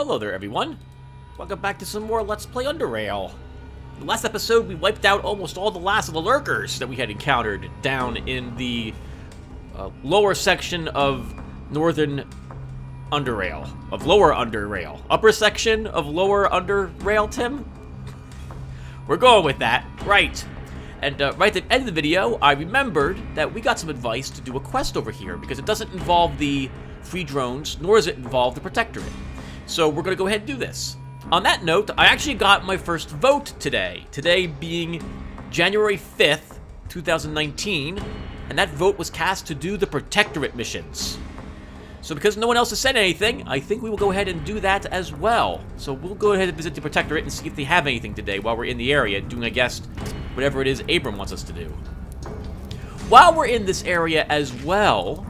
Hello there, everyone. Welcome back to some more Let's Play Underrail. In the last episode, we wiped out almost all the last of the lurkers that we had encountered down in the lower section of northern Underrail. Of lower Underrail. Upper section of lower Underrail, Tim? We're going with that. Right. And right at the end of the video, I remembered that we got some advice to do a quest over here, because it doesn't involve the free drones, nor does it involve the Protectorate. So we're going to go ahead and do this. On that note, I actually got my first vote today. Today being January 5th, 2019, and that vote was cast to do the Protectorate missions. So because no one else has said anything, I think we will go ahead and do that as well. So we'll go ahead and visit the Protectorate and see if they have anything today while we're in the area doing, I guess, whatever it is Abram wants us to do. While we're in this area as well,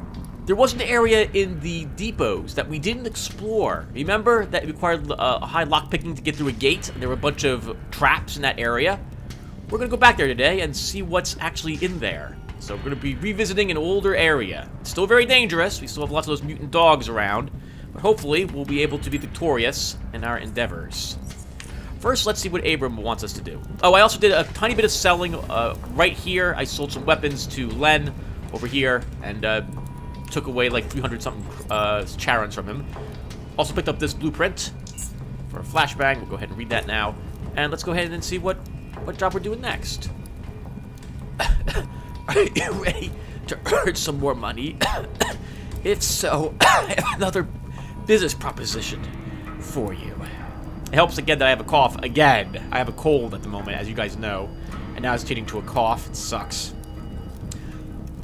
there was an area in the depots that we didn't explore. Remember that it required high lockpicking to get through a gate, and there were a bunch of traps in that area? We're going to go back there today and see what's actually in there. So we're going to be revisiting an older area. It's still very dangerous. We still have lots of those mutant dogs around, but hopefully we'll be able to be victorious in our endeavors. First, let's see what Abram wants us to do. Oh, I also did a tiny bit of selling right here. I sold some weapons to Len over here, and took away like 300-something charons from him. Also picked up this blueprint for a flashbang. We'll go ahead and read that now. And let's go ahead and see what job we're doing next. Are you ready to earn some more money? If so, I have another business proposition for you. It helps again that I have a cough again. I have a cold at the moment, as you guys know. And now it's changing to a cough. It sucks.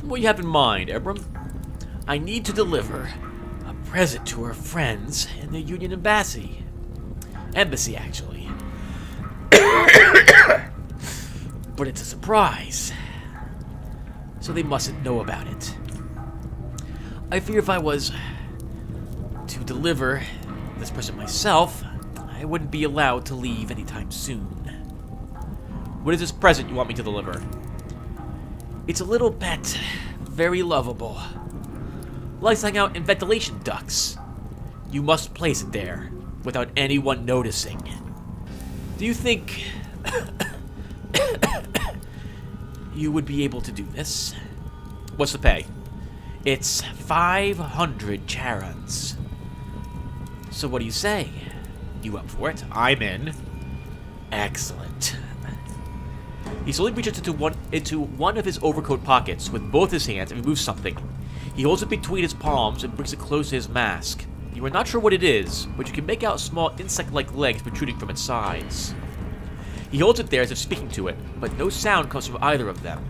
What do you have in mind, Abram? I need to deliver a present to our friends in the Union Embassy. Embassy, actually. But it's a surprise. So they mustn't know about it. I fear if I was to deliver this present myself, I wouldn't be allowed to leave anytime soon. What is this present you want me to deliver? It's a little pet, very lovable. Likes to hang out in ventilation ducts. You must place it there without anyone noticing. Do you think you would be able to do this? What's the pay? It's 500 charons. So what do you say? You up for it? I'm in. Excellent. He slowly reaches into one of his overcoat pockets with both his hands and removes something. He holds it between his palms and brings it close to his mask. You are not sure what it is, but you can make out small insect-like legs protruding from its sides. He holds it there as if speaking to it, but no sound comes from either of them.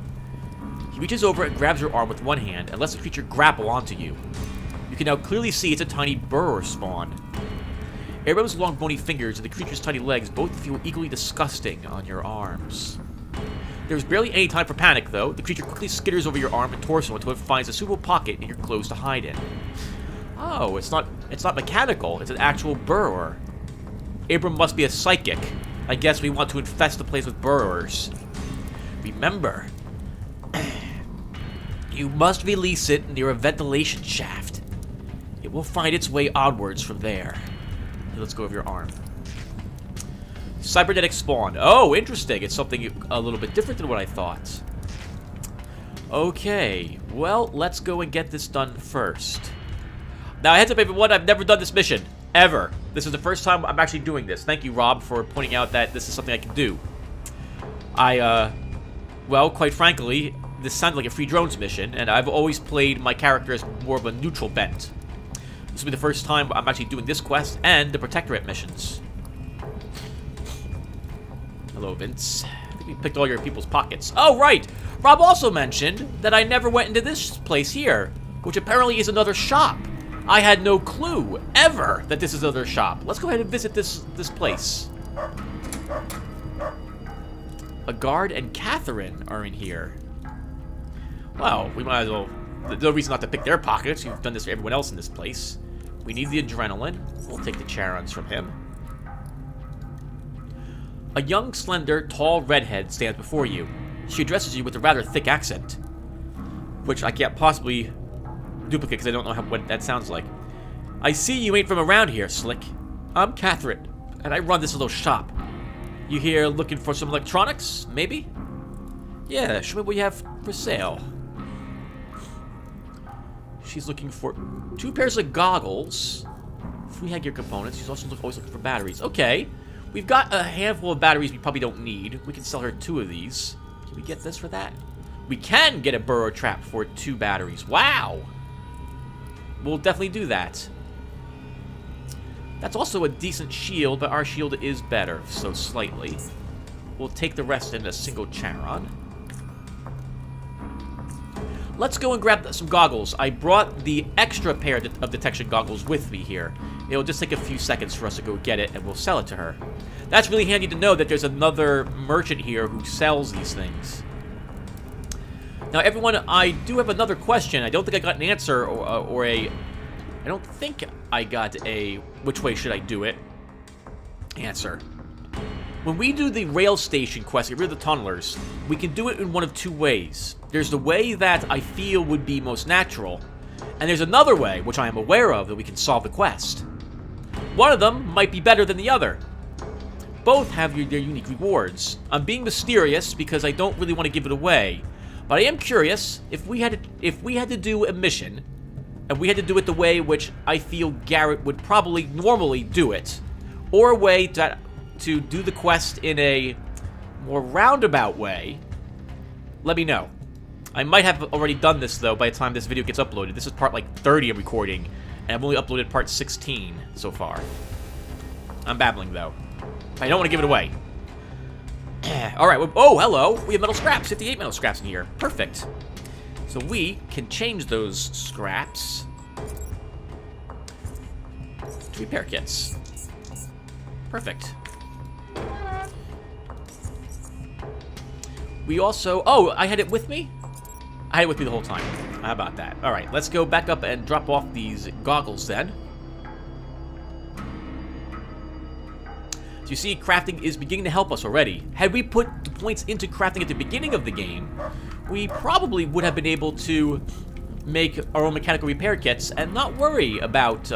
He reaches over and grabs your arm with one hand and lets the creature grapple onto you. You can now clearly see it's a tiny burrower spawn. Abram's long bony fingers and the creature's tiny legs both feel equally disgusting on your arms. There's barely any time for panic, though. The creature quickly skitters over your arm and torso until it finds a suitable pocket in your clothes to hide in. Oh, it's not mechanical. It's an actual burrower. Abram must be a psychic. I guess we want to infest the place with burrowers. Remember, you must release it near a ventilation shaft. It will find its way onwards from there. Let's go over your arm. Cybernetic spawn. Oh, interesting. It's something a little bit different than what I thought. Okay. Well, let's go and get this done first. Now, heads up, everyone. I've never done this mission. Ever. This is the first time I'm actually doing this. Thank you, Rob, for pointing out that this is something I can do. Well, quite frankly, this sounded like a free drones mission, and I've always played my character as more of a neutral bent. This will be the first time I'm actually doing this quest and the Protectorate missions. Hello, Vince. I think we picked all your people's pockets. Oh, right! Rob also mentioned that I never went into this place here, which apparently is another shop. I had no clue, ever, that this is another shop. Let's go ahead and visit this place. A guard and Catherine are in here. Well, we might as well... There's no reason not to pick their pockets. You've done this for everyone else in this place. We need the adrenaline. We'll take the charons from him. A young, slender, tall redhead stands before you. She addresses you with a rather thick accent, which I can't possibly duplicate because I don't know what that sounds like. I see you ain't from around here, Slick. I'm Catherine, and I run this little shop. You here looking for some electronics, maybe? Yeah, show me what you have for sale. She's looking for 2 pairs of goggles, 3 headgear components. She's also always looking for batteries. Okay, we've got a handful of batteries we probably don't need. We can sell her 2 of these. Can we get this for that? We can get a burrow trap for 2 batteries. Wow! We'll definitely do that. That's also a decent shield, but our shield is better, so slightly. We'll take the rest in a single Charon. Let's go and grab some goggles. I brought the extra pair of detection goggles with me here. It'll just take a few seconds for us to go get it, and we'll sell it to her. That's really handy to know that there's another merchant here who sells these things. Now, everyone, I do have another question. I don't think I got an answer or a... I don't think I got a which way should I do it answer. When we do the rail station quest, get rid of the tunnelers, we can do it in one of 2 ways. There's the way that I feel would be most natural, and there's another way, which I am aware of, that we can solve the quest. One of them might be better than the other. Both have their unique rewards. I'm being mysterious because I don't really want to give it away, but I am curious if we had to do a mission, and we had to do it the way which I feel Garrett would probably normally do it, or a way to do the quest in a more roundabout way, let me know. I might have already done this, though, by the time this video gets uploaded. This is part, like, 30 I'm recording, and I've only uploaded part 16 so far. I'm babbling, though. I don't want to give it away. Alright, oh, hello! We have metal scraps, 58 metal scraps in here. Perfect. So we can change those scraps to repair kits. Perfect. We also... Oh, I had it with me? I had it with me the whole time. How about that? Alright, let's go back up and drop off these goggles then. So you see, crafting is beginning to help us already. Had we put the points into crafting at the beginning of the game, we probably would have been able to make our own mechanical repair kits and not worry about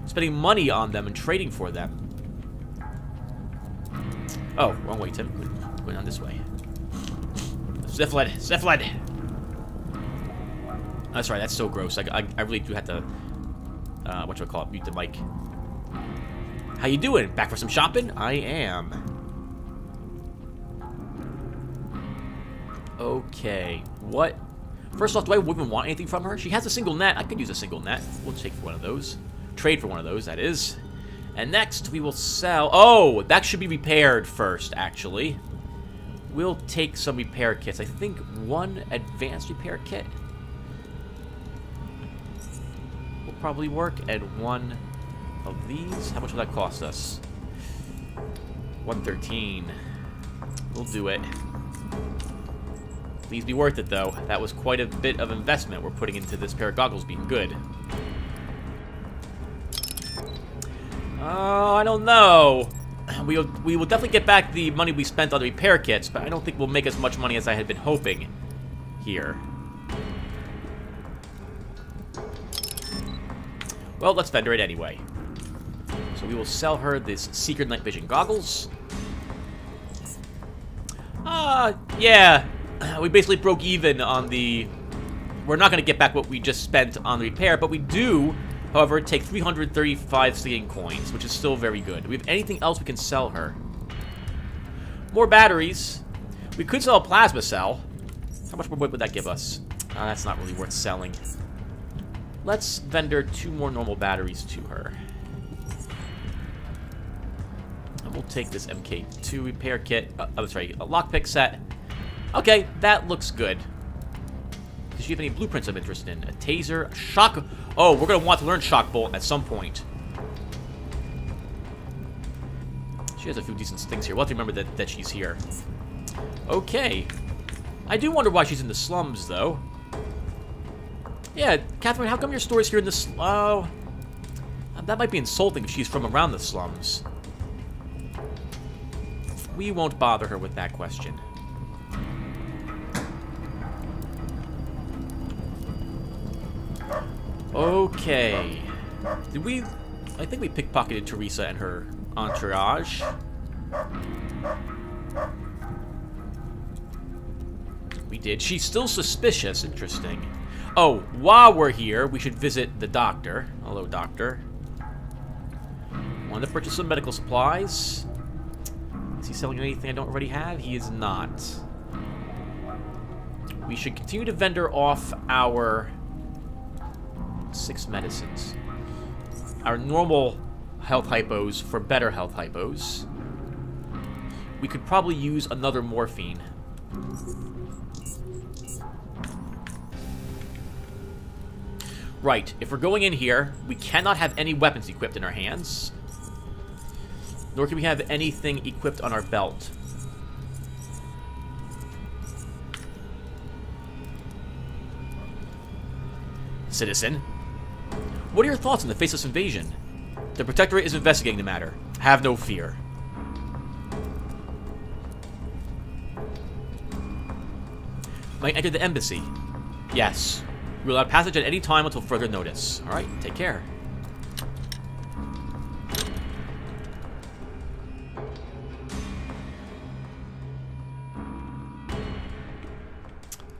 spending money on them and trading for them. Oh, wrong way, Tim. Going on this way. Cephalid! Cephalid! That's right, that's so gross. I really do have to, whatchamacallit, mute the mic. How you doing? Back for some shopping? I am. Okay, what? First off, do I even want anything from her? She has a single net. I could use a single net. We'll take one of those. Trade for one of those, that is. And next, we will sell... Oh, that should be repaired first, actually. We'll take some repair kits. I think 1 advanced repair kit will probably work, and 1 of these. How much will that cost us? 113. We'll do it. Please be worth it, though. That was quite a bit of investment we're putting into this pair of goggles being good. Oh, I don't know. We will definitely get back the money we spent on the repair kits, but I don't think we'll make as much money as I had been hoping here. Well, let's vendor it anyway. So we will sell her this secret night vision goggles. Yeah. We basically broke even on the... We're not going to get back what we just spent on the repair, but we do, however, take 335 Stygian coins, which is still very good. Do we have anything else we can sell her? More batteries. We could sell a plasma cell. How much more wood would that give us? That's not really worth selling. Let's vendor 2 more normal batteries to her. And we'll take this MK2 repair kit. Oh, sorry, a lockpick set. Okay, that looks good. Does she have any blueprints I'm interested in? A taser, a shock... Oh, we're going to want to learn shock bolt at some point. She has a few decent things here. We'll have to remember that she's here. Okay. I do wonder why she's in the slums, though. Yeah, Catherine, how come your store's here in the Oh, that might be insulting if she's from around the slums. We won't bother her with that question. Okay. Did we I think we pickpocketed Teresa and her entourage. We did. She's still suspicious. Interesting. Oh, while we're here, we should visit the doctor. Hello, doctor. Want to purchase some medical supplies? Is he selling anything I don't already have? He is not. We should continue to vendor off our 6 medicines. Our normal health hypos for better health hypos. We could probably use another morphine. Right, if we're going in here, we cannot have any weapons equipped in our hands. Nor can we have anything equipped on our belt. Citizen, what are your thoughts on the faceless invasion? The Protectorate is investigating the matter. Have no fear. Might enter the embassy. Yes. We're allowed passage at any time until further notice. Alright, take care.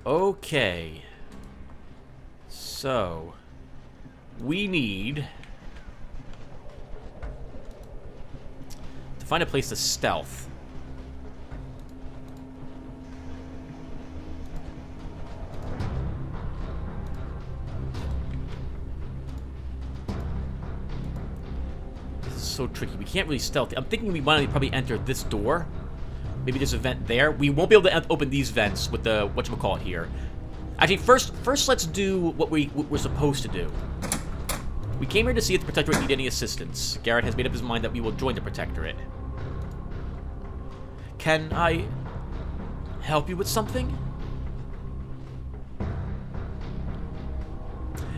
Okay. So, we need to find a place to stealth. This is so tricky. We can't really stealth. I'm thinking we might probably enter this door. Maybe there's a vent there. We won't be able to open these vents with the whatchamacallit here. Actually, first let's do what we're supposed to do. We came here to see if the Protectorate need any assistance. Garrett has made up his mind that we will join the Protectorate. Can I help you with something?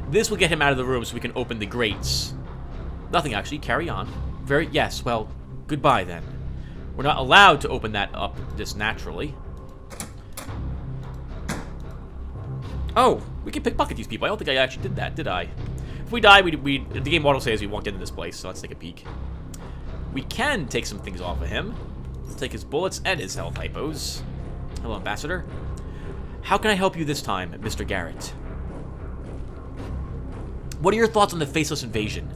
This will get him out of the room so we can open the grates. Nothing, actually. Carry on. Yes, well, goodbye then. We're not allowed to open that up just naturally. Oh, we can pickpocket these people. I don't think I actually did that, did I? If we die, the game auto says we walked into this place, so let's take a peek. We can take some things off of him. We'll take his bullets and his health hypos. Hello, Ambassador. How can I help you this time, Mr. Garrett? What are your thoughts on the faceless invasion?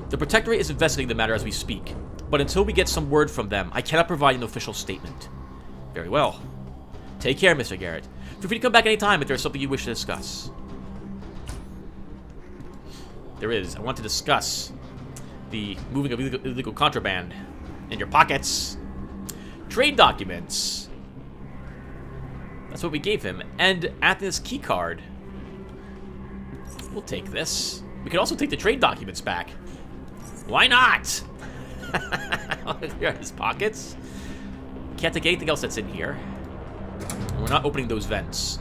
The Protectorate is investigating the matter as we speak, but until we get some word from them, I cannot provide an official statement. Very well. Take care, Mr. Garrett. Feel free to come back anytime if there's something you wish to discuss. There is. I want to discuss the moving of illegal contraband in your pockets. Trade documents. That's what we gave him. And Athens key card. We'll take this. We can also take the trade documents back. Why not? Here are his pockets. Can't take anything else that's in here. And we're not opening those vents.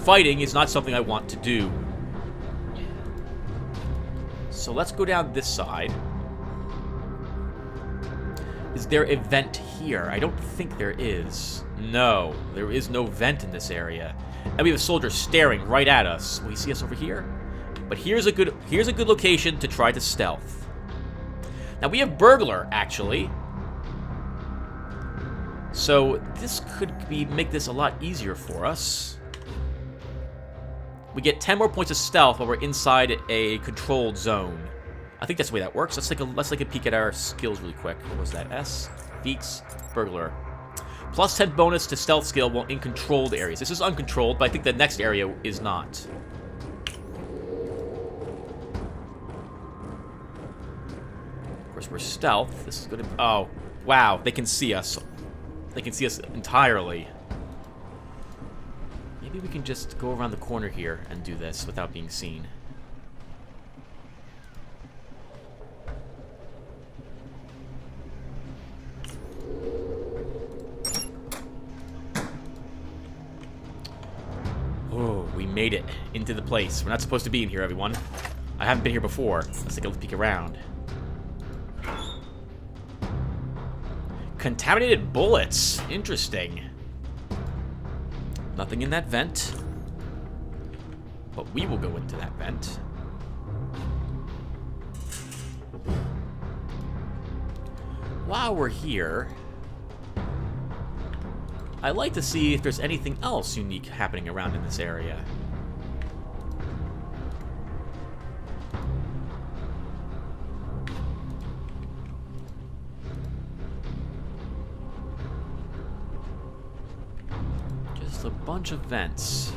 Fighting is not something I want to do. So let's go down this side. Is there a vent here? I don't think there is. No, there is no vent in this area. And we have a soldier staring right at us. Will he see us over here? But here's a good location to try to stealth. Now we have burglar, actually. So this could make this a lot easier for us. We get 10 more points of stealth while we're inside a controlled zone. I think that's the way that works. Let's take a peek at our skills really quick. What was that? S, feats, burglar. Plus 10 bonus to stealth skill while in controlled areas. This is uncontrolled, but I think the next area is not. Of course, we're stealth. This is good. Oh, wow. They can see us. They can see us entirely. Maybe we can just go around the corner here and do this without being seen. Oh, we made it into the place. We're not supposed to be in here, everyone. I haven't been here before. Let's take a peek around. Contaminated bullets. Interesting. Nothing in that vent. But we will go into that vent. While we're here, I'd like to see if there's anything else unique happening around in this area. Just a bunch of vents.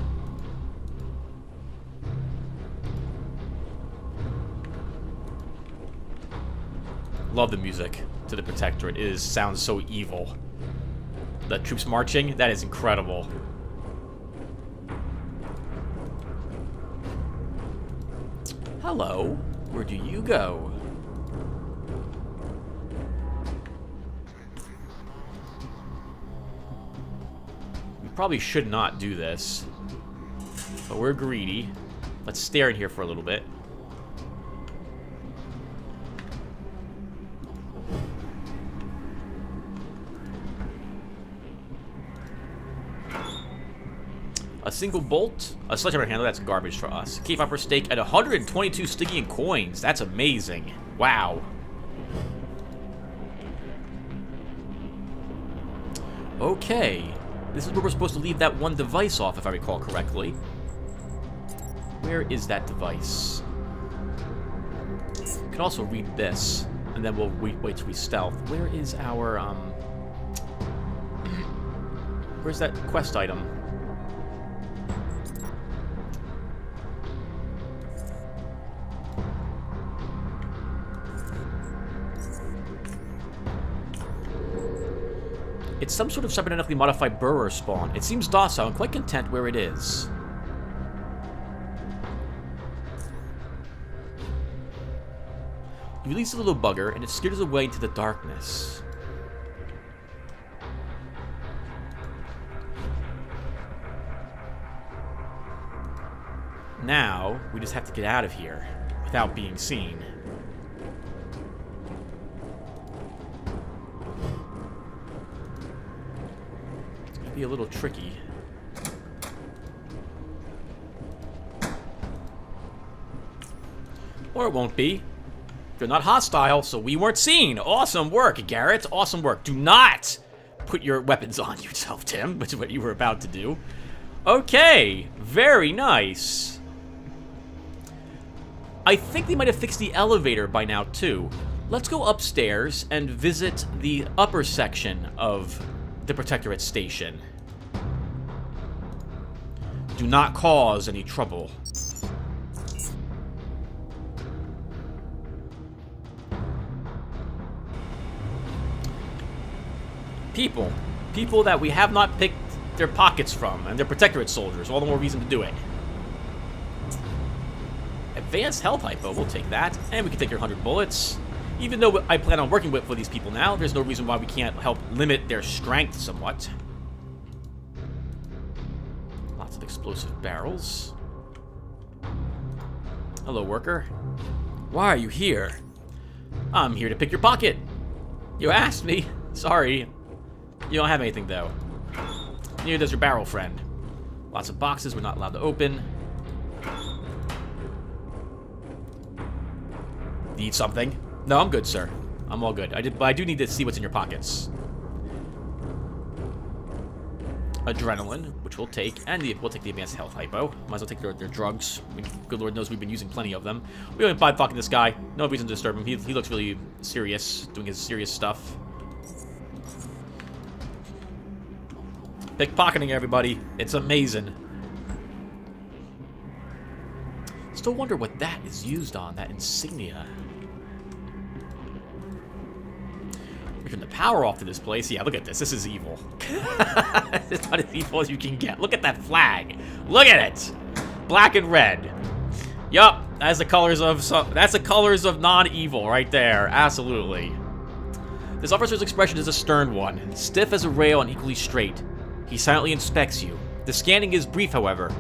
Love the music to the Protectorate. It sounds so evil. The troops marching, that is incredible. Hello, where do you go? We probably should not do this, but we're greedy. Let's stare in here for a little bit. A single bolt, a sledgehammer handle, that's garbage for us. Keep upper stake at 122 Stygian coins. That's amazing. Wow. Okay. This is where we're supposed to leave that one device off, if I recall correctly. Where is that device? We can also read this, and then we'll wait till we stealth. Where is our, where's that quest item? It's some sort of cybernetically modified burrower spawn. It seems docile and quite content where it is. You release the little bugger, and it skitters away into the darkness. Now, we just have to get out of here without being seen. Be a little tricky. Or it won't be. They're not hostile, so we weren't seen. Awesome work, Garrett. Awesome work. Do not put your weapons on yourself, Tim, which is what you were about to do. Okay, very nice. I think they might have fixed the elevator by now, too. Let's go upstairs and visit the upper section of the Protectorate Station. Do not cause any trouble. People. People that we have not picked their pockets from, and they're Protectorate soldiers. All the more reason to do it. Advanced health hypo, we'll take that. And we can take your 100 bullets. Even though I plan on working with for these people now, there's no reason why we can't help limit their strength somewhat. Lots of explosive barrels. Hello, worker. Why are you here? I'm here to pick your pocket. You asked me. Sorry. You don't have anything, though. Neither does your barrel friend. Lots of boxes we're not allowed to open. Need something? No, I'm good, sir. I'm all good. But I do need to see what's in your pockets. Adrenaline, which we'll take, and we'll take the advanced health hypo. Might as well take their drugs. I mean, good Lord knows we've been using plenty of them. We only by fucking this guy. No reason to disturb him. He looks really serious, doing his serious stuff. Pickpocketing, everybody. It's amazing. Still wonder what that is used on, that insignia. We turn the power off to this place. Yeah, look at this. This is evil. It's not as evil as you can get. Look at that flag. Look at it. Black and red. Yup, that's the colors of non-evil right there. Absolutely. This officer's expression is a stern one, stiff as a rail and equally straight. He silently inspects you. The scanning is brief, however,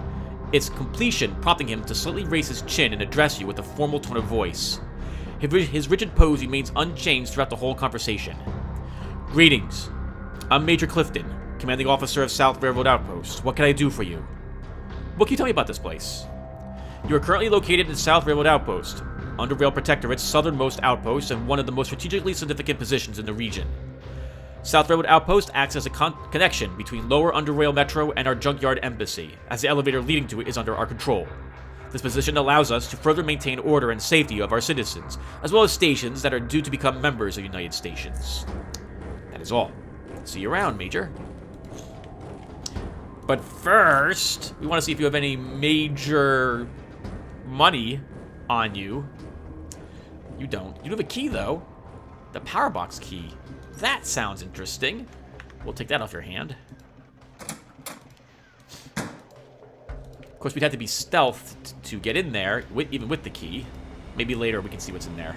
its completion prompting him to slightly raise his chin and address you with a formal tone of voice. His rigid pose remains unchanged throughout the whole conversation. Greetings. I'm Major Clifton, commanding officer of South Railroad Outpost. What can I do for you? What can you tell me about this place? You are currently located in South Railroad Outpost, Underrail Protectorate's southernmost outpost and one of the most strategically significant positions in the region. South Railroad Outpost acts as a connection between Lower Underrail Metro and our Junkyard Embassy, as the elevator leading to it is under our control. This position allows us to further maintain order and safety of our citizens, as well as stations that are due to become members of United Stations. That is all. See you around, Major. But first, we want to see if you have any major money on you. You don't. You do have a key, though. The power box key. That sounds interesting. We'll take that off your hand. Of course, we'd have to be stealthed to get in there, even with the key. Maybe later we can see what's in there.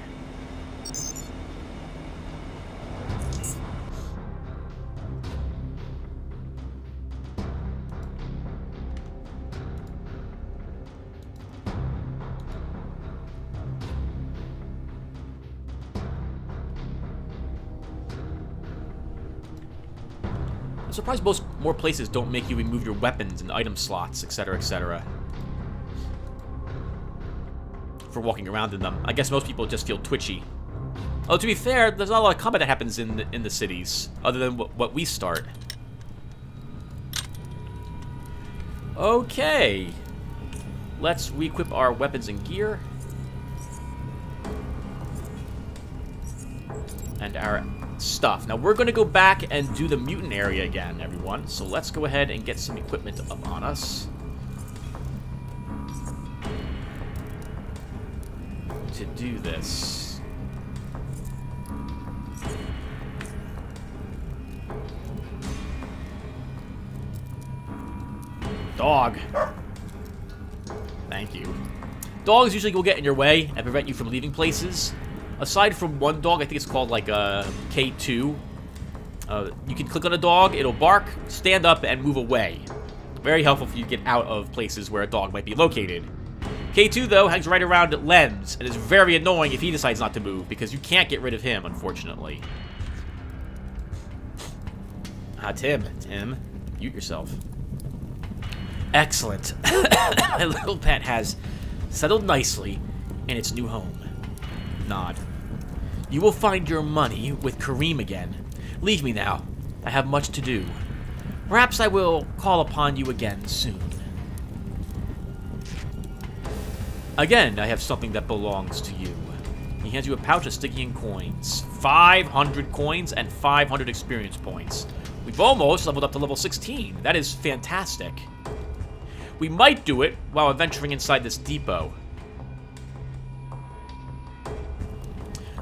I'm surprised more places don't make you remove your weapons and item slots, etc., etc. for walking around in them. I guess most people just feel twitchy. Oh, to be fair, there's not a lot of combat that happens in the cities, other than what we start. Okay. Let's re-equip our weapons and gear. And our stuff. Now, we're going to go back and do the mutant area again, everyone. So let's go ahead and get some equipment up on us. To do this. Dog. Thank you. Dogs usually will get in your way and prevent you from leaving places. Aside from one dog, I think it's called like a K2. You can click on a dog, it'll bark, stand up, and move away. Very helpful for you to get out of places where a dog might be located. K2, though, hangs right around Lens, and is very annoying if he decides not to move, because you can't get rid of him, unfortunately. Tim, mute yourself. Excellent. My little pet has settled nicely in its new home. Nod. You will find your money with Kareem again. Leave me now. I have much to do. Perhaps I will call upon you again soon. Again, I have something that belongs to you. He hands you a pouch of Stygian coins. 500 coins and 500 experience points. We've almost leveled up to level 16. That is fantastic. We might do it while adventuring inside this depot.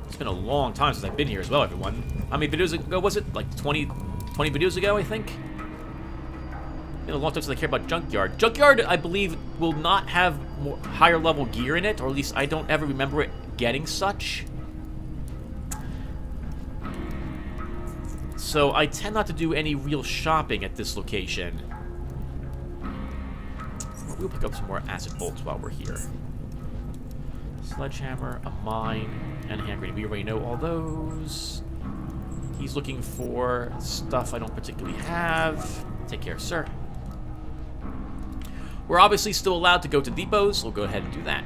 It's been a long time since I've been here as well, everyone. How many videos ago was it? Like 20 videos ago, I think? Been a long time since I cared about Junkyard. Junkyard, I believe, will not have higher level gear in it, or at least I don't ever remember it getting such. So I tend not to do any real shopping at this location. We'll pick up some more acid bolts while we're here. Sledgehammer, a mine, and a hand grenade. We already know all those. He's looking for stuff I don't particularly have. Take care, sir. We're obviously still allowed to go to depots, so we'll go ahead and do that.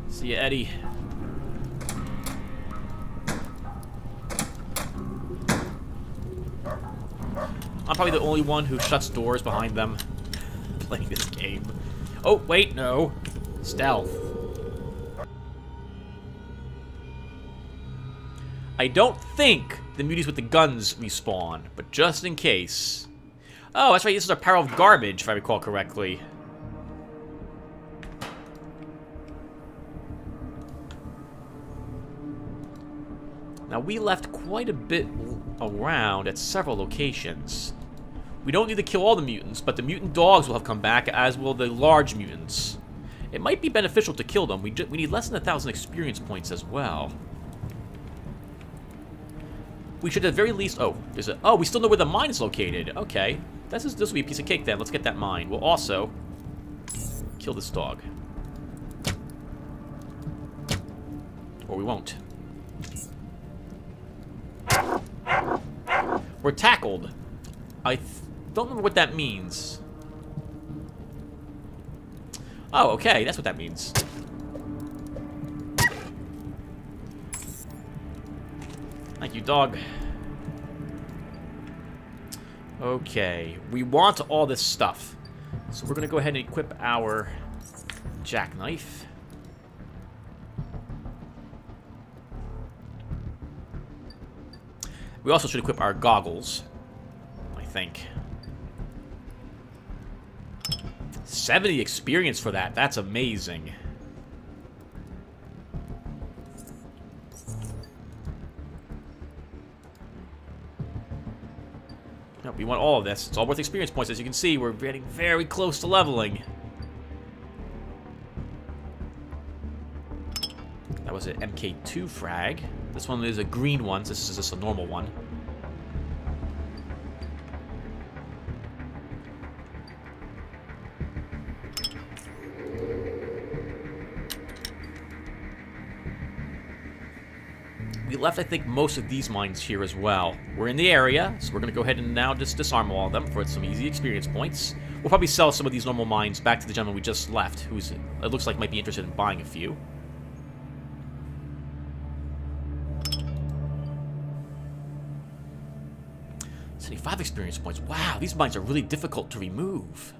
See ya, Eddie. I'm probably the only one who shuts doors behind them playing this game. Oh, wait, no. Stealth. I don't think the muties with the guns respawn, but just in case. Oh, that's right, this is a pile of garbage, if I recall correctly. Now, we left quite a bit around at several locations. We don't need to kill all the mutants, but the mutant dogs will have come back, as will the large mutants. It might be beneficial to kill them. We need less than 1,000 experience points as well. We should at the very least... Oh, we still know where the mine is located. Okay. This will be a piece of cake then. Let's get that mine. We'll also kill this dog. Or we won't. We're tackled. I don't remember what that means. Oh, okay, that's what that means. Thank you, dog. Okay, we want all this stuff. So we're going to go ahead and equip our jackknife. We also should equip our goggles, I think. 70 experience for that. That's amazing. No, we want all of this. It's all worth experience points. As you can see, we're getting very close to leveling. That was an MK2 frag. This one is a green one. This is just a normal one. We left, I think, most of these mines here as well. We're in the area, so we're going to go ahead and now just disarm all of them for some easy experience points. We'll probably sell some of these normal mines back to the gentleman we just left, who's, it looks like, might be interested in buying a few. 75 experience points. Wow, these mines are really difficult to remove.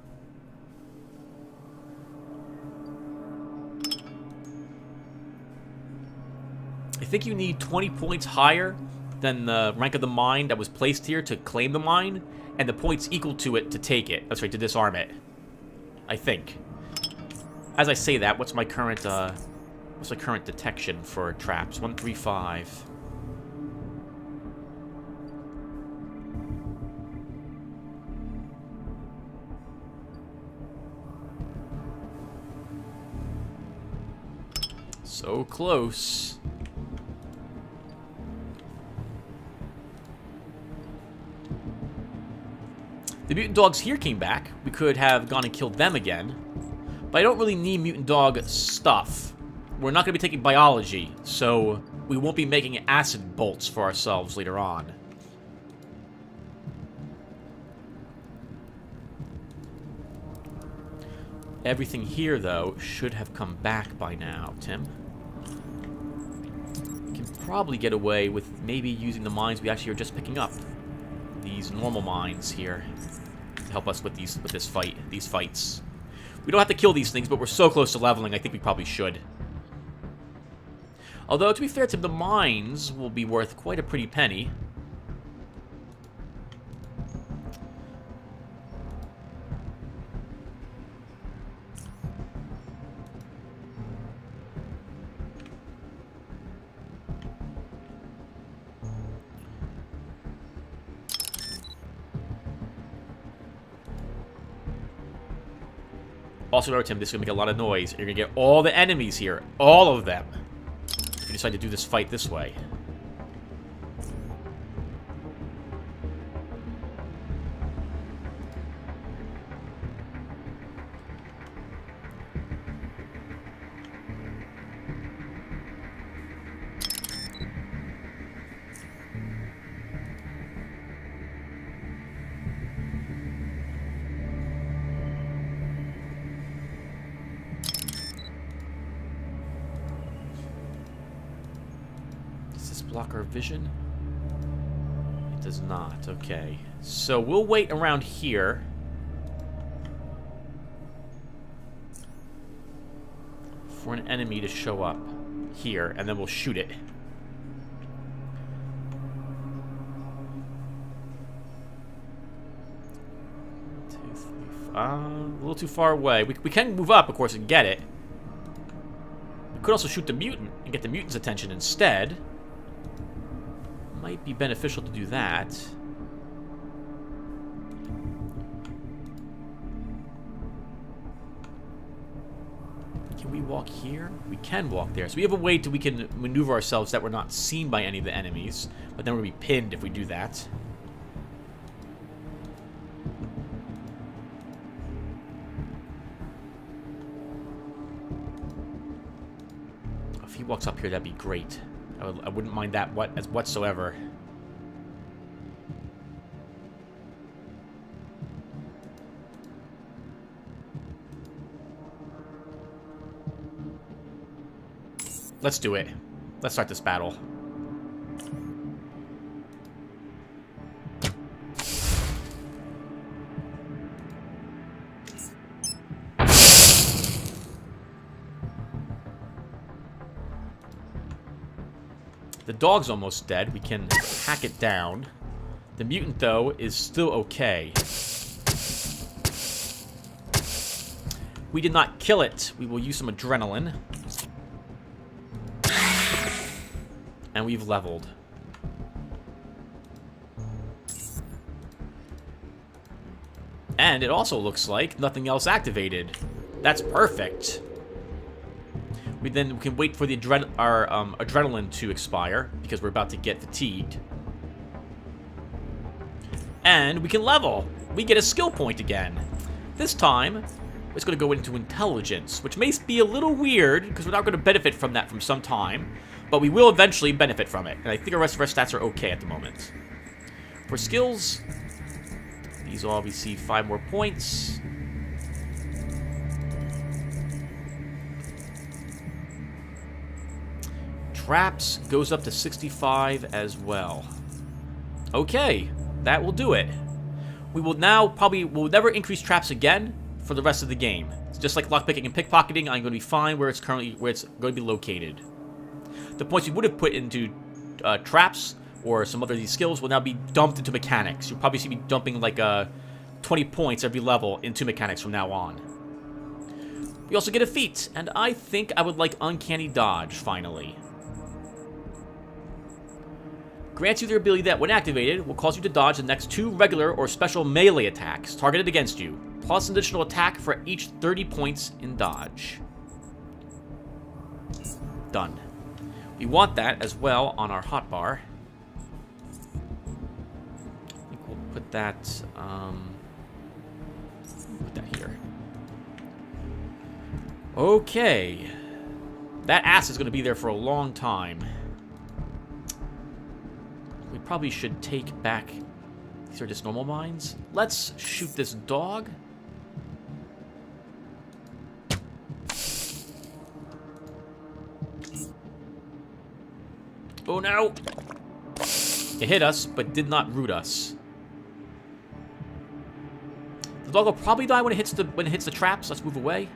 I think you need 20 points higher than the rank of the mine that was placed here to claim the mine, and the points equal to it to take it. That's right, to disarm it. I think. As I say that, what's my current detection for traps? 135. So close. The mutant dogs here came back. We could have gone and killed them again. But I don't really need mutant dog stuff. We're not going to be taking biology, so we won't be making acid bolts for ourselves later on. Everything here, though, should have come back by now, Tim. We can probably get away with maybe using the mines we actually are just picking up. These normal mines here to help us with these fights. We don't have to kill these things, but we're so close to leveling, I think we probably should. Although, to be fair, Tim, the mines will be worth quite a pretty penny. Also, remember, Tim, this is going to make a lot of noise. You're going to get all the enemies here. All of them. If you decide to do this fight this way. Block our vision? It does not. Okay. So we'll wait around here. For an enemy to show up here, and then we'll shoot it. 2, 3, 5. A little too far away. We can move up, of course, and get it. We could also shoot the mutant and get the mutant's attention instead. Might be beneficial to do that. Can we walk here? We can walk there. So we have a way we can maneuver ourselves that we're not seen by any of the enemies. But then we'll be pinned if we do that. If he walks up here, that'd be great. I wouldn't mind that whatsoever. Let's do it. Let's start this battle. The dog's almost dead. We can hack it down. The mutant, though, is still okay. We did not kill it. We will use some adrenaline. And we've leveled. And it also looks like nothing else activated. That's perfect. We can wait for the adrenaline to expire, because we're about to get fatigued. And we can level. We get a skill point again. This time, it's going to go into intelligence, which may be a little weird, because we're not going to benefit from that from some time. But we will eventually benefit from it. And I think the rest of our stats are okay at the moment. For skills, these all receive 5 more points. Traps goes up to 65 as well. Okay, that will do it. We will now we'll never increase traps again for the rest of the game. It's just like lockpicking and pickpocketing. I'm going to be fine where it's going to be located. The points we would have put into traps or some other of these skills will now be dumped into mechanics. You'll probably see me dumping like 20 points every level into mechanics from now on. We also get a feat, and I think I would like Uncanny Dodge, finally. Grants you the ability that, when activated, will cause you to dodge the next 2 regular or special melee attacks targeted against you, plus an additional attack for each 30 points in dodge. Done. We want that as well on our hotbar. I think we'll put that here. Okay. That ass is going to be there for a long time. We probably should take back... These are just normal mines. Let's shoot this dog. Oh no! It hit us, but did not root us. The dog will probably die when it hits the traps. Let's move away.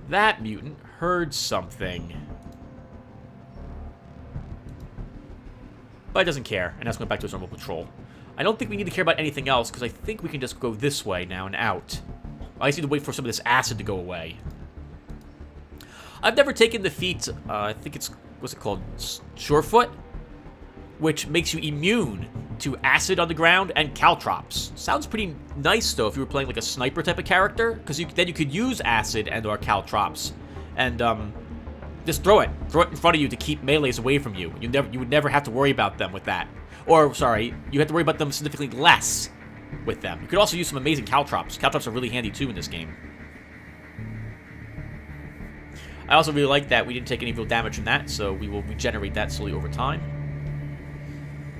That mutant heard something. But it doesn't care, and that's going back to his normal patrol. I don't think we need to care about anything else, because I think we can just go this way now and out. I just need to wait for some of this acid to go away. I've never taken the feat, I think it's, what's it called? Surefoot? Which makes you immune to acid on the ground and caltrops. Sounds pretty nice, though, if you were playing like a sniper type of character, because then you could use acid and or caltrops, and just throw it in front of you to keep melees away from you. You would never have to worry about them with that. Or, sorry, you have to worry about them significantly less with them. You could also use some amazing caltrops. Caltrops are really handy, too, in this game. I also really like that we didn't take any real damage from that, so we will regenerate that slowly over time.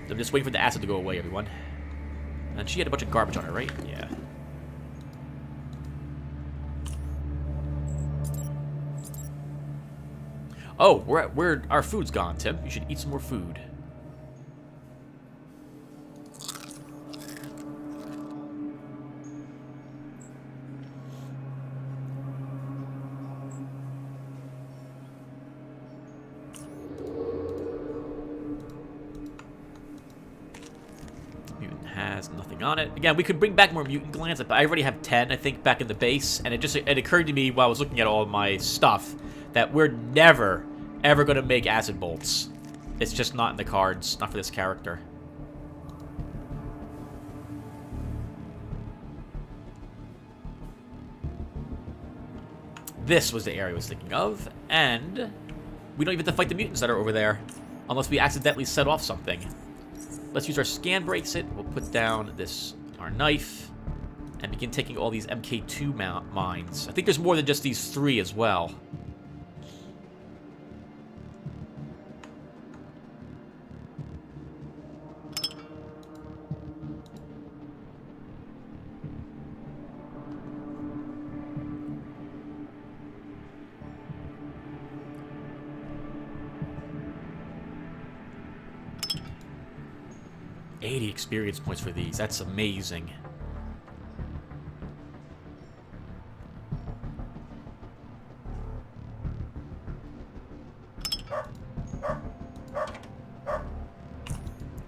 I'm just waiting for the acid to go away, everyone. And she had a bunch of garbage on her, right? Yeah. Oh, our food's gone, Tim. You should eat some more food. Has nothing on it. Again, we could bring back more mutant glands, but I already have 10, I think, back in the base, and it occurred to me while I was looking at all of my stuff that we're never, ever going to make acid bolts. It's just not in the cards, not for this character. This was the area I was thinking of, and we don't even have to fight the mutants that are over there, unless we accidentally set off something. Let's use our scan bracelet. We'll put down our knife and begin taking all these MK2 mines. I think there's more than just these 3 as well. 80 experience points for these. That's amazing.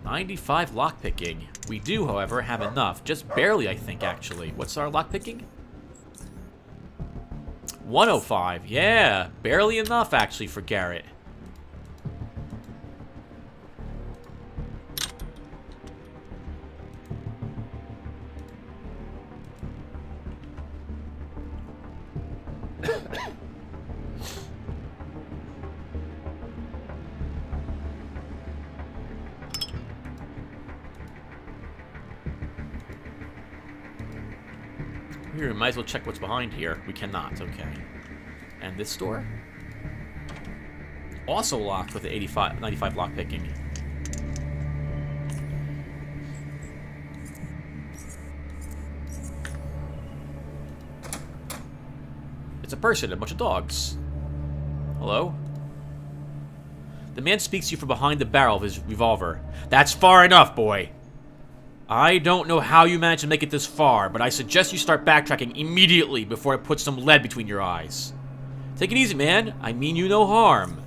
$95 lockpicking. We do, however, have enough. Just barely, I think, actually. What's our lockpicking? 105. Yeah, barely enough, actually, for Garrett. Here, we might as well check what's behind here. We cannot, okay. And this door? Also locked with the 95 lockpicking. It's a person, a bunch of dogs. Hello? The man speaks to you from behind the barrel of his revolver. That's far enough, boy. I don't know how you managed to make it this far, but I suggest you start backtracking immediately before I put some lead between your eyes. Take it easy, man. I mean you no harm.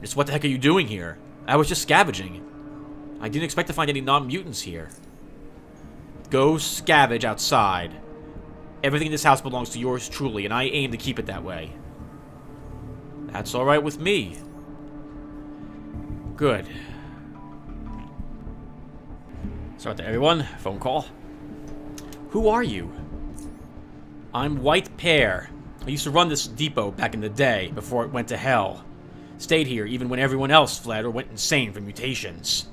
Just what the heck are you doing here? I was just scavenging. I didn't expect to find any non-mutants here. Go scavenge outside. Everything in this house belongs to yours truly, and I aim to keep it that way. That's alright with me. Good. Sorry to everyone. Phone call. Who are you? I'm White Pear. I used to run this depot back in the day, before it went to hell. Stayed here even when everyone else fled or went insane from mutations.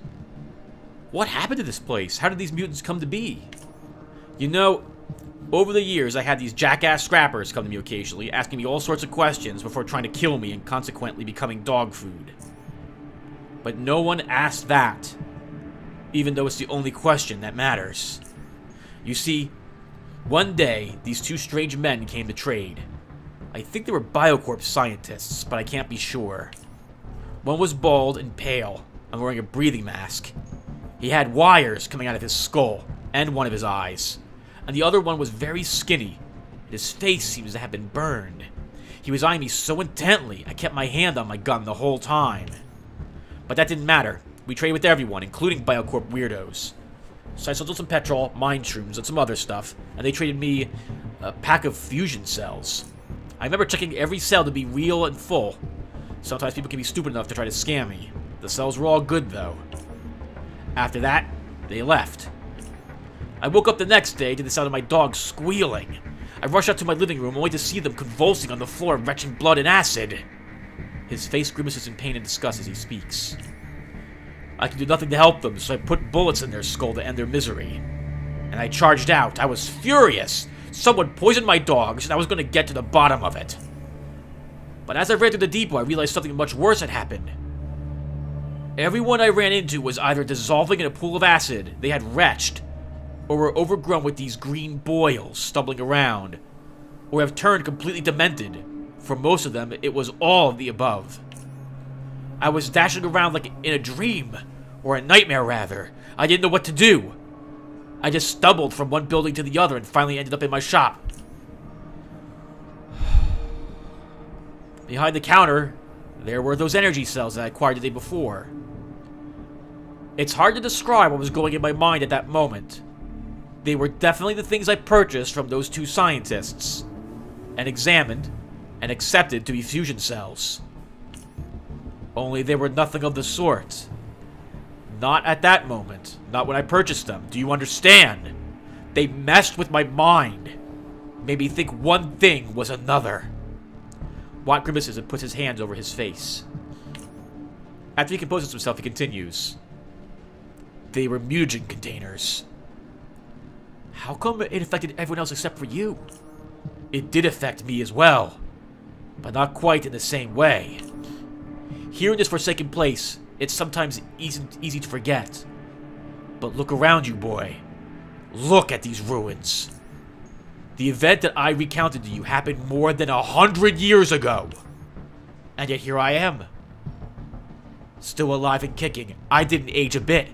What happened to this place? How did these mutants come to be? You know, over the years I had these jackass scrappers come to me occasionally, asking me all sorts of questions before trying to kill me and consequently becoming dog food. But no one asked that. Even though it's the only question that matters. You see, one day, these two strange men came to trade. I think they were Biocorp scientists, but I can't be sure. One was bald and pale, and wearing a breathing mask. He had wires coming out of his skull, and one of his eyes. And the other one was very skinny. His face seems to have been burned. He was eyeing me so intently, I kept my hand on my gun the whole time. But that didn't matter. We trade with everyone, including Biocorp weirdos. So I sold some petrol, mind shrooms, and some other stuff, and they traded me a pack of fusion cells. I remember checking every cell to be real and full. Sometimes people can be stupid enough to try to scam me. The cells were all good, though. After that, they left. I woke up the next day to the sound of my dog squealing. I rushed out to my living room only to see them convulsing on the floor, retching blood and acid. His face grimaces in pain and disgust as he speaks. I could do nothing to help them, so I put bullets in their skull to end their misery. And I charged out. I was furious. Someone poisoned my dogs, and I was going to get to the bottom of it. But as I ran through the depot, I realized something much worse had happened. Everyone I ran into was either dissolving in a pool of acid they had retched, or were overgrown with these green boils stumbling around, or have turned completely demented. For most of them, it was all of the above. I was dashing around like in a dream, or a nightmare rather. I didn't know what to do. I just stumbled from one building to the other and finally ended up in my shop. Behind the counter, there were those energy cells that I acquired the day before. It's hard to describe what was going in my mind at that moment. They were definitely the things I purchased from those two scientists, and examined, and accepted to be fusion cells. Only they were nothing of the sort. Not at that moment. Not when I purchased them. Do you understand? They messed with my mind. Made me think one thing was another. Watt grimaces and puts his hands over his face. After he composes himself, he continues. They were mutagen containers. How come it affected everyone else except for you? It did affect me as well. But not quite in the same way. Here in this forsaken place, it's sometimes easy to forget. But look around you, boy. Look at these ruins. The event that I recounted to you happened more than 100 years ago. And yet here I am. Still alive and kicking. I didn't age a bit.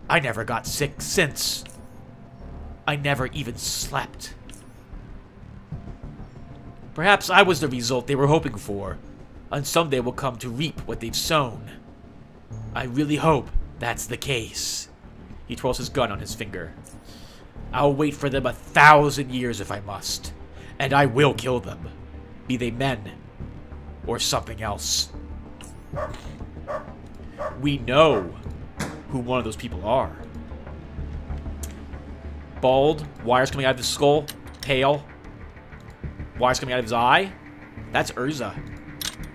I never got sick since. I never even slept. Perhaps I was the result they were hoping for, and someday will come to reap what they've sown. I really hope that's the case. He twirls his gun on his finger. I'll wait for them 1,000 years if I must, and I will kill them, be they men or something else. We know who one of those people are. Bald, wires coming out of his skull, pale, wires coming out of his eye. That's Urza.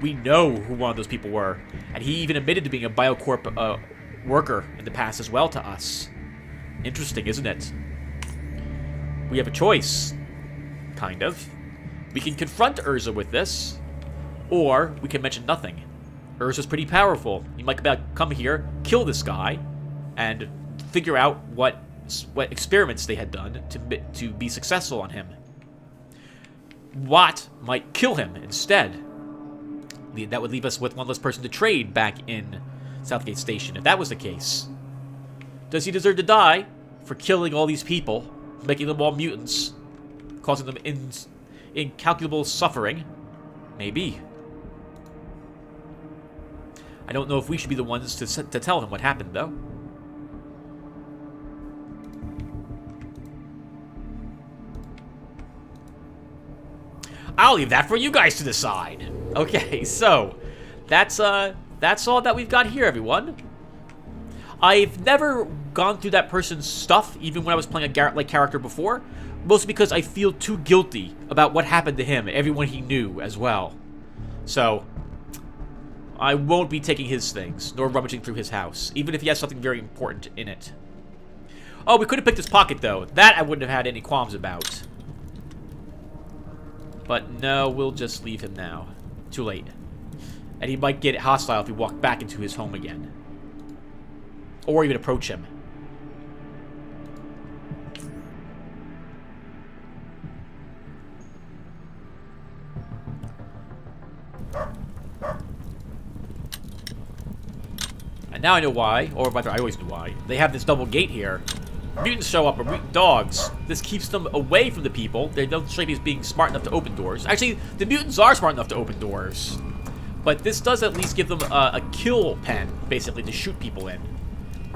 We know who one of those people were, and he even admitted to being a Biocorp worker in the past as well to us. Interesting, isn't it? We have a choice. Kind of. We can confront Urza with this, or we can mention nothing. Urza's pretty powerful. You might come here, kill this guy, and figure out what experiments they had done to be successful on him. Watt might kill him instead. That would leave us with one less person to trade back in Southgate Station, if that was the case. Does he deserve to die for killing all these people, making them all mutants, causing them incalculable suffering? Maybe. I don't know if we should be the ones to tell him what happened, though. I'll leave that for you guys to decide. Okay, so that's all that we've got here, everyone. I've never gone through that person's stuff, even when I was playing a Garrett-like character before, mostly because I feel too guilty about what happened to him, everyone he knew as well. So I won't be taking his things, nor rummaging through his house, even if he has something very important in it. Oh, we could have picked his pocket, though. That I wouldn't have had any qualms about. But no, we'll just leave him now. Too late. And he might get hostile if we walk back into his home again. Or even approach him. And now I know why, or rather I always knew why. They have this double gate here. Mutants show up, or mutant dogs. This keeps them away from the people. They don't strike me as being smart enough to open doors. Actually, the mutants are smart enough to open doors. But this does at least give them a kill pen, basically, to shoot people in.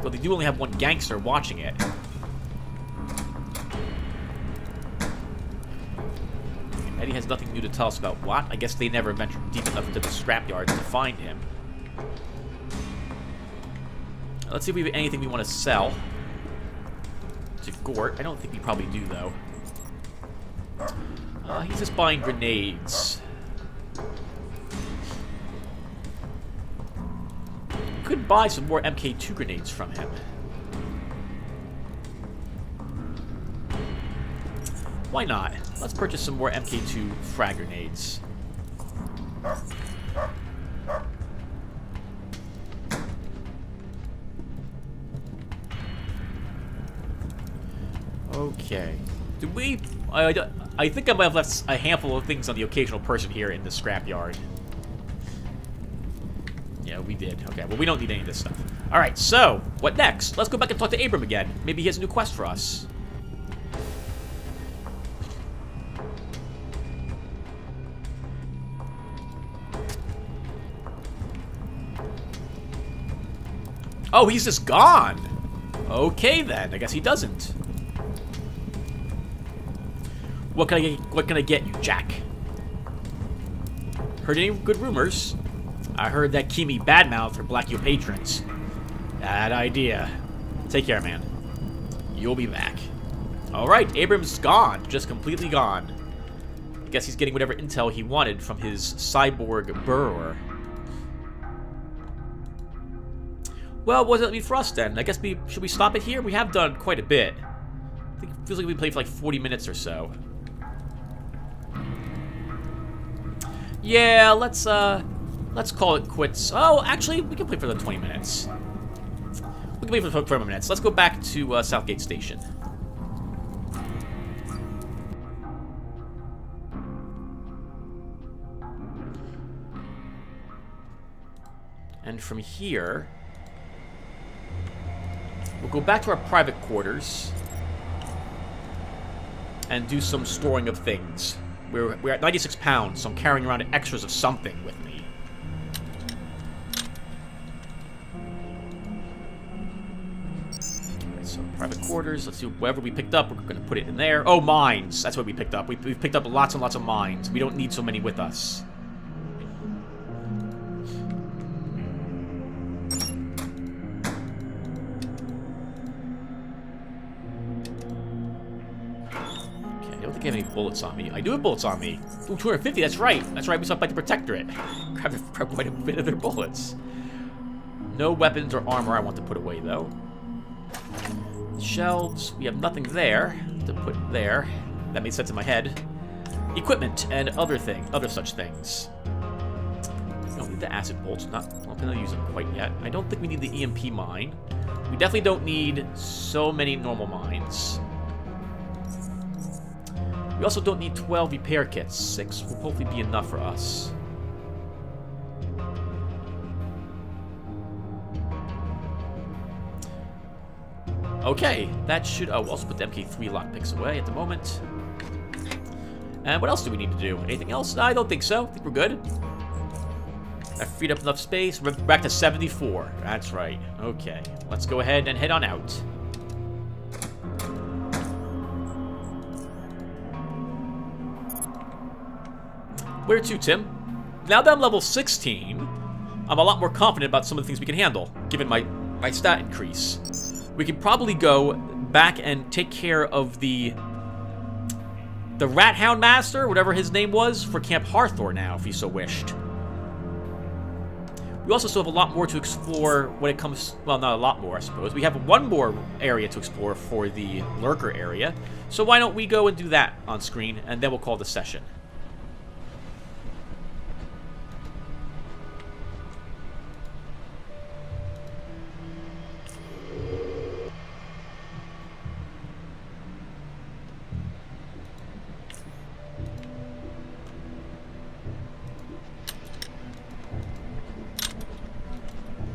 But they do only have one gangster watching it. Eddie has nothing new to tell us about what? I guess they never ventured deep enough into the scrapyard to find him. Let's see if we have anything we want to sell. To Gort. I don't think we probably do, though. He's just buying grenades. Could buy some more MK2 grenades from him. Why not? Let's purchase some more MK2 frag grenades. Okay. Do we... I think I might have left a handful of things on the occasional person here in the scrapyard. Yeah, we did. Okay, well, we don't need any of this stuff. Alright, so, what next? Let's go back and talk to Abram again. Maybe he has a new quest for us. Oh, he's just gone! Okay, then. I guess he doesn't. What can I get you, Jack? Heard any good rumors? I heard that Kimi badmouthed her Blackio patrons. Bad idea. Take care, man. You'll be back. Alright, Abram's gone. Just completely gone. I guess he's getting whatever intel he wanted from his cyborg burrower. Well, what does that mean for us, then? I guess should we stop it here? We have done quite a bit. I think it feels like we played for like 40 minutes or so. Yeah, let's call it quits. Oh, actually, we can play for the 20 minutes. We can play for 20 minutes. Let's go back to Southgate Station. And from here... We'll go back to our private quarters and do some storing of things. We're at 96 pounds, so I'm carrying around extras of something with me. Alright, so private quarters. Let's see, whatever we picked up, we're going to put it in there. Oh, mines. That's what we picked up. We've picked up lots and lots of mines. We don't need so many with us. I have any bullets on me. I do have bullets on me. Ooh, 250, that's right. That's right, we stopped by the Protectorate. Grabbed quite a bit of their bullets. No weapons or armor I want to put away, though. Shelves, we have nothing there to put there. That made sense in my head. Equipment and other such things. We don't need the acid bolts. I don't think I'll use them quite yet. I don't think we need the EMP mine. We definitely don't need so many normal mines. We also don't need 12 repair kits. 6 will hopefully be enough for us. Okay, that should... Oh, we'll also put the MK3 lockpicks away at the moment. And what else do we need to do? Anything else? No, I don't think so. I think we're good. I freed up enough space. We're back to 74. That's right. Okay, let's go ahead and head on out. Where to, Tim? Now that I'm level 16, I'm a lot more confident about some of the things we can handle, given my stat increase. We can probably go back and take care of the Rat Hound Master, whatever his name was, for Camp Hathor now, if he so wished. We also still have a lot more to explore when it comes... Well, not a lot more, I suppose. We have one more area to explore for the Lurker area, so why don't we go and do that on screen, and then we'll call the session.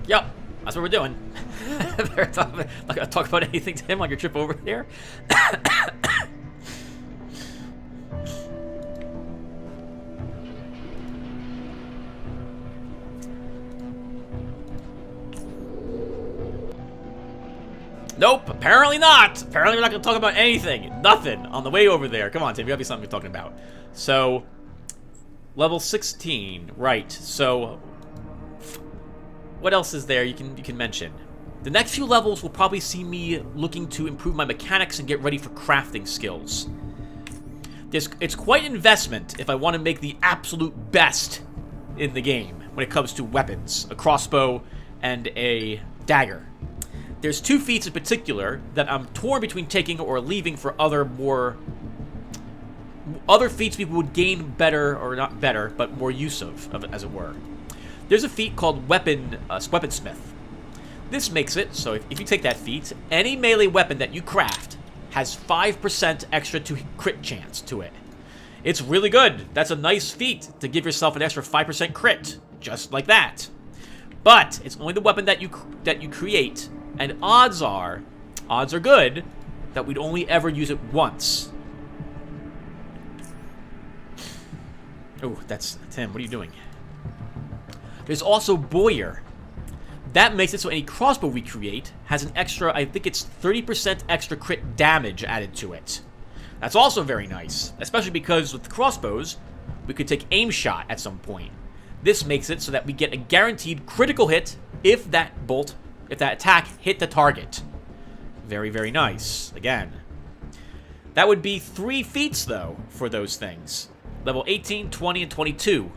Yep, that's what we're doing. Not gonna talk about anything to him on your trip over there. Nope, apparently not. Apparently we're not gonna talk about anything. Nothing on the way over there. Come on, Tim, you gotta be something we're talking about. So, level 16, right? So, what else is there you can mention? The next few levels will probably see me looking to improve my mechanics and get ready for crafting skills. It's quite an investment if I want to make the absolute best in the game when it comes to weapons, a crossbow and a dagger. There's 2 feats in particular that I'm torn between taking or leaving for other feats people would gain better, or not better, but more use of as it were. There's a feat called Weaponsmith. This makes it so if you take that feat, any melee weapon that you craft has 5% extra to crit chance to it. It's really good. That's a nice feat to give yourself an extra 5% crit, just like that. But it's only the weapon that you create, and odds are good that we'd only ever use it once. Oh, that's Tim. What are you doing? There's also Boyer. That makes it so any crossbow we create has an extra, I think it's 30% extra crit damage added to it. That's also very nice, especially because with the crossbows, we could take aim shot at some point. This makes it so that we get a guaranteed critical hit if that attack hit the target. Very, very nice. Again. That would be 3 feats, though, for those things. Level 18, 20, and 22.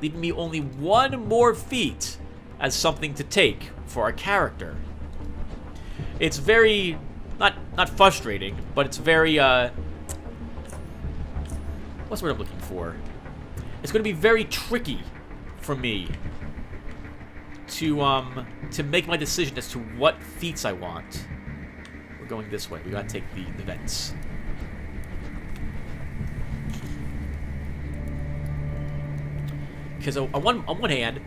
Leaving me only 1 more feat as something to take for our character. It's very... Not frustrating, but it's very, what's the word I'm looking for? It's going to be very tricky for me to make my decision as to what feats I want. We're going this way. We gotta take the vents. Because on one hand,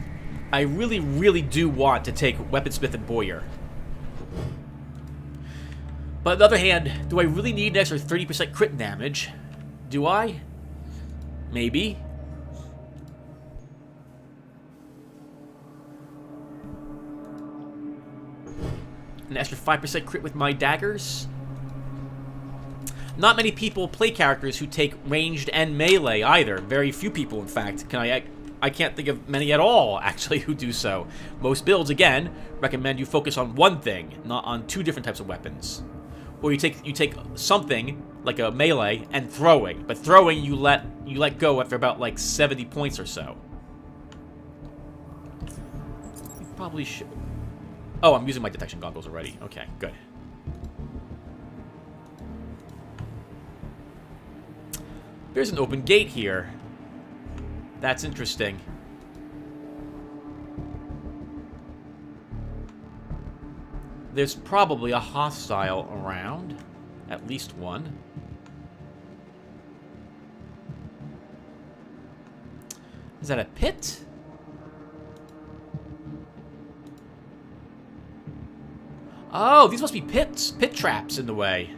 I really, really do want to take Weaponsmith and Boyer. But on the other hand, do I really need an extra 30% crit damage? Do I? Maybe. An extra 5% crit with my daggers? Not many people play characters who take ranged and melee either. Very few people, in fact. I can't think of many at all, actually, who do so. Most builds, again, recommend you focus on one thing, not on two different types of weapons. Or you take something like a melee and throwing, but throwing you let go after about like 70 points or so. You probably should. Oh, I'm using my detection goggles already. Okay, good. There's an open gate here. That's interesting. There's probably a hostile around. At least one. Is that a pit? Oh, these must be pit traps in the way.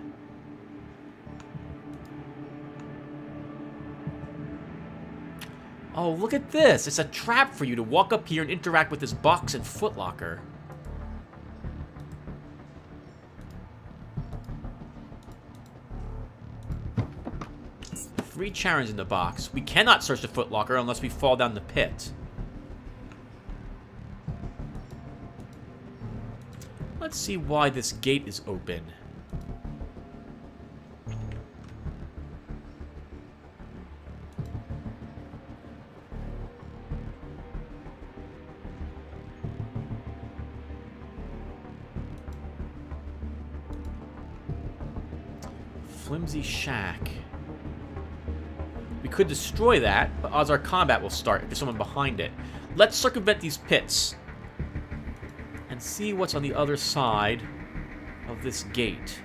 Oh, look at this. It's a trap for you to walk up here and interact with this box and footlocker. Three Charons in the box. We cannot search the footlocker unless we fall down the pit. Let's see why this gate is open. Flimsy shack. We could destroy that, but odds are combat will start if there's someone behind it. Let's circumvent these pits and see what's on the other side of this gate.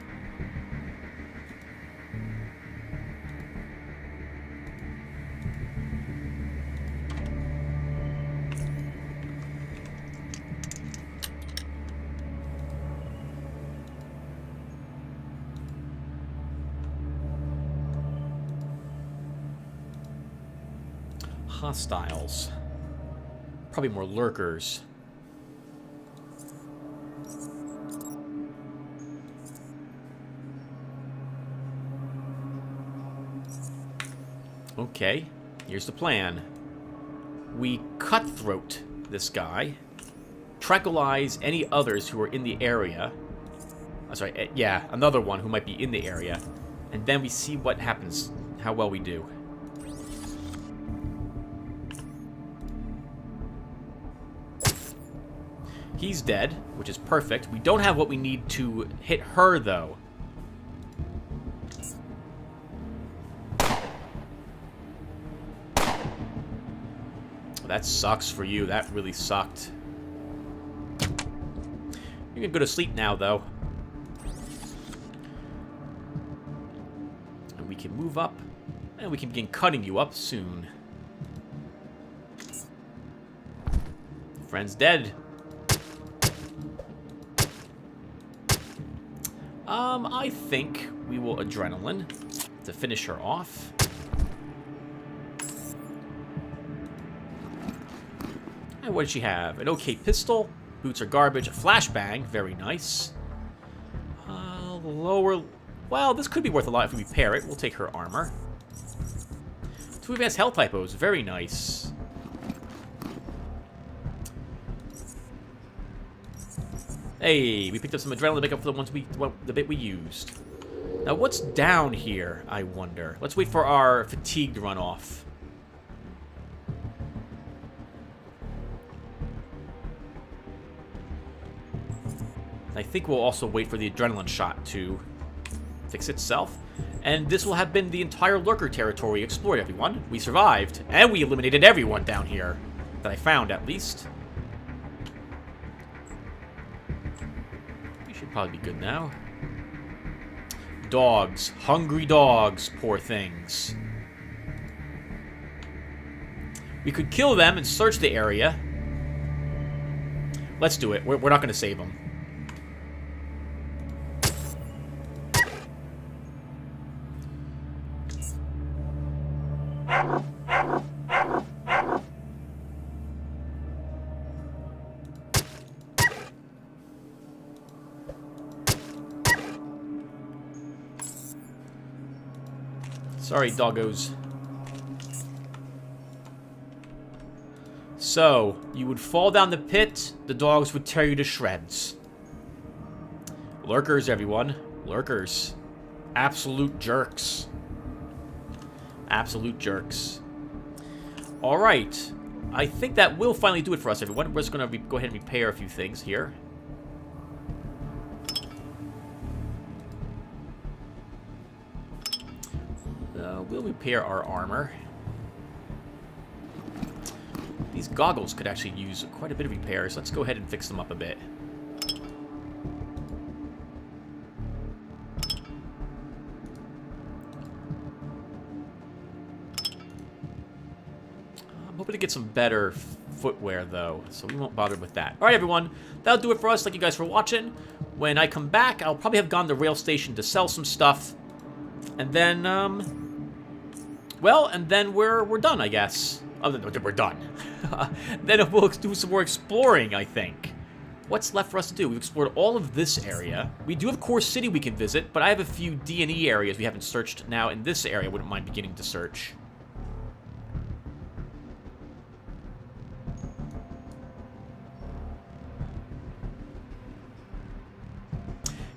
Hostiles. Probably more lurkers. Okay, here's the plan. We cutthroat this guy, tranquilize any others who are in the area. Oh, sorry, yeah, another one who might be in the area, and then we see what happens, how well we do. He's dead, which is perfect. We don't have what we need to hit her, though. That sucks for you. That really sucked. You can go to sleep now, though. And we can move up, and we can begin cutting you up soon. Friend's dead. I think we will adrenaline to finish her off. And what did she have? An okay pistol. Boots are garbage. A flashbang. Very nice. Lower... Well, this could be worth a lot if we repair it. We'll take her armor. 2 advanced health typos. Very nice. Hey, we picked up some adrenaline to make up for the bit we used. Now, what's down here, I wonder? Let's wait for our fatigue to run off. I think we'll also wait for the adrenaline shot to fix itself. And this will have been the entire lurker territory explored, everyone. We survived, and we eliminated everyone down here. That I found, at least. We should probably be good now. Dogs. Hungry dogs, poor things. We could kill them and search the area. Let's do it. We're not going to save them. Sorry, doggos. So, you would fall down the pit, the dogs would tear you to shreds. Lurkers, everyone. Lurkers. Absolute jerks. Absolute jerks. Alright. I think that will finally do it for us, everyone. We're just going to go ahead and repair a few things here. We'll repair our armor. These goggles could actually use quite a bit of repairs. Let's go ahead and fix them up a bit. I'm hoping to get some better footwear, though, so we won't bother with that. Alright, everyone. That'll do it for us. Thank you guys for watching. When I come back, I'll probably have gone to rail station to sell some stuff. And then, well, and then we're done, I guess. We're done. Then we'll do some more exploring, I think. What's left for us to do? We've explored all of this area. We do have Core City we can visit, but I have a few D&E areas we haven't searched now in this area. I wouldn't mind beginning to search.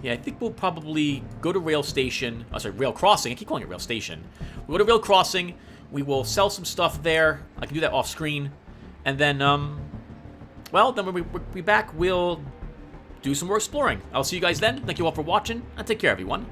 Yeah, I think we'll probably go to Rail Station. Oh, sorry, Rail Crossing. I keep calling it Rail Station. We'll go to Rail Crossing. We will sell some stuff there. I can do that off screen. And then, well, then when we're back, we'll do some more exploring. I'll see you guys then. Thank you all for watching, and take care, everyone.